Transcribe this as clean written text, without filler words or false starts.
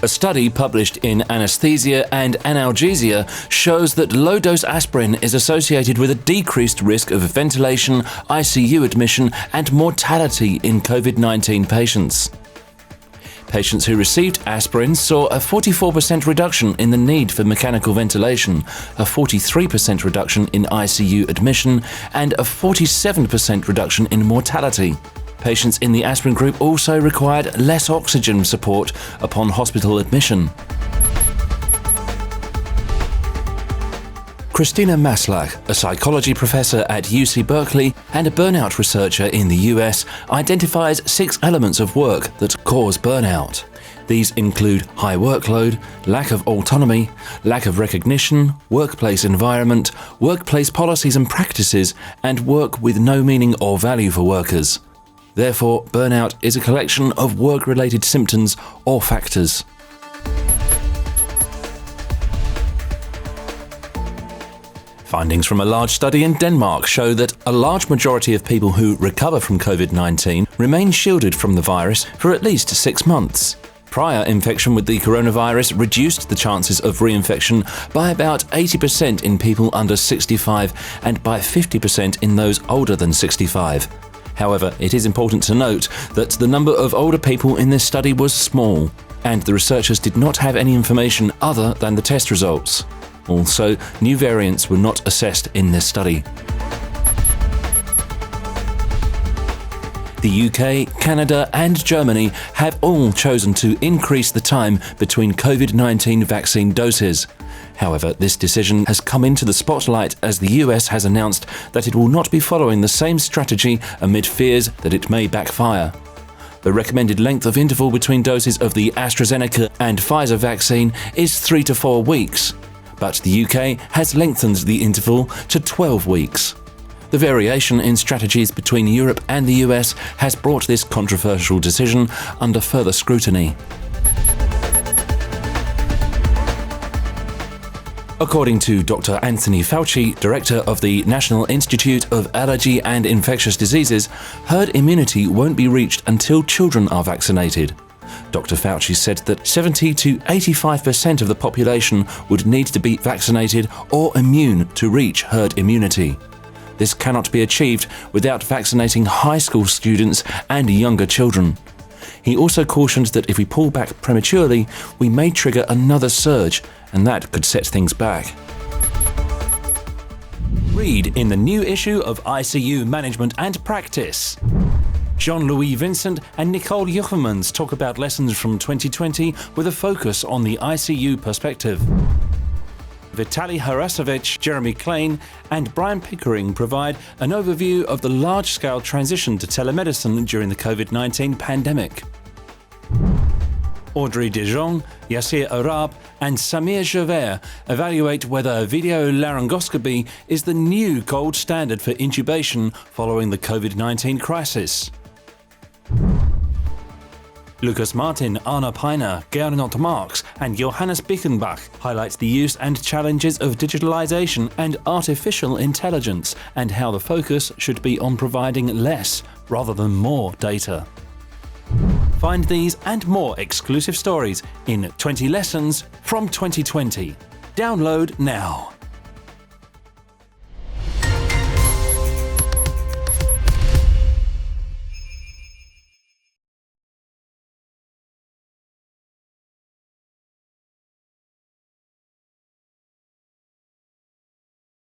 A study published in Anesthesia and Analgesia shows that low-dose aspirin is associated with a decreased risk of ventilation, ICU admission, and mortality in COVID-19 patients. Patients who received aspirin saw a 44% reduction in the need for mechanical ventilation, a 43% reduction in ICU admission, and a 47% reduction in mortality. Patients in the aspirin group also required less oxygen support upon hospital admission. Christina Maslach, a psychology professor at UC Berkeley and a burnout researcher in the US, identifies 6 elements of work that cause burnout. These include high workload, lack of autonomy, lack of recognition, workplace environment, workplace policies and practices, and work with no meaning or value for workers. Therefore, burnout is a collection of work-related symptoms or factors. Findings from a large study in Denmark show that a large majority of people who recover from COVID-19 remain shielded from the virus for at least 6 months. Prior infection with the coronavirus reduced the chances of reinfection by about 80% in people under 65 and by 50% in those older than 65. However, it is important to note that the number of older people in this study was small, and the researchers did not have any information other than the test results. Also, new variants were not assessed in this study. The UK, Canada and Germany have all chosen to increase the time between COVID-19 vaccine doses. However, this decision has come into the spotlight as the US has announced that it will not be following the same strategy amid fears that it may backfire. The recommended length of interval between doses of the AstraZeneca and Pfizer vaccine is 3 to 4 weeks, but the UK has lengthened the interval to 12 weeks. The variation in strategies between Europe and the US has brought this controversial decision under further scrutiny. According to Dr. Anthony Fauci, director of the National Institute of Allergy and Infectious Diseases, herd immunity won't be reached until children are vaccinated. Dr. Fauci said that 70 to 85% of the population would need to be vaccinated or immune to reach herd immunity. This cannot be achieved without vaccinating high school students and younger children. He also cautioned that if we pull back prematurely, we may trigger another surge, and that could set things back. Read in the new issue of ICU Management and Practice. Jean-Louis Vincent and Nicole Juchemans talk about lessons from 2020 with a focus on the ICU perspective. Vitaly Harasovich, Jeremy Klein and Brian Pickering provide an overview of the large-scale transition to telemedicine during the COVID-19 pandemic. Audrey Dijon, Yassir Arab and Samir Javert evaluate whether video laryngoscopy is the new gold standard for intubation following the COVID-19 crisis. Lucas Martin, Anna Peiner, Gernot Marx and Johannes Bickenbach highlight the use and challenges of digitalization and artificial intelligence and how the focus should be on providing less rather than more data. Find these and more exclusive stories in 20 Lessons from 2020. Download now.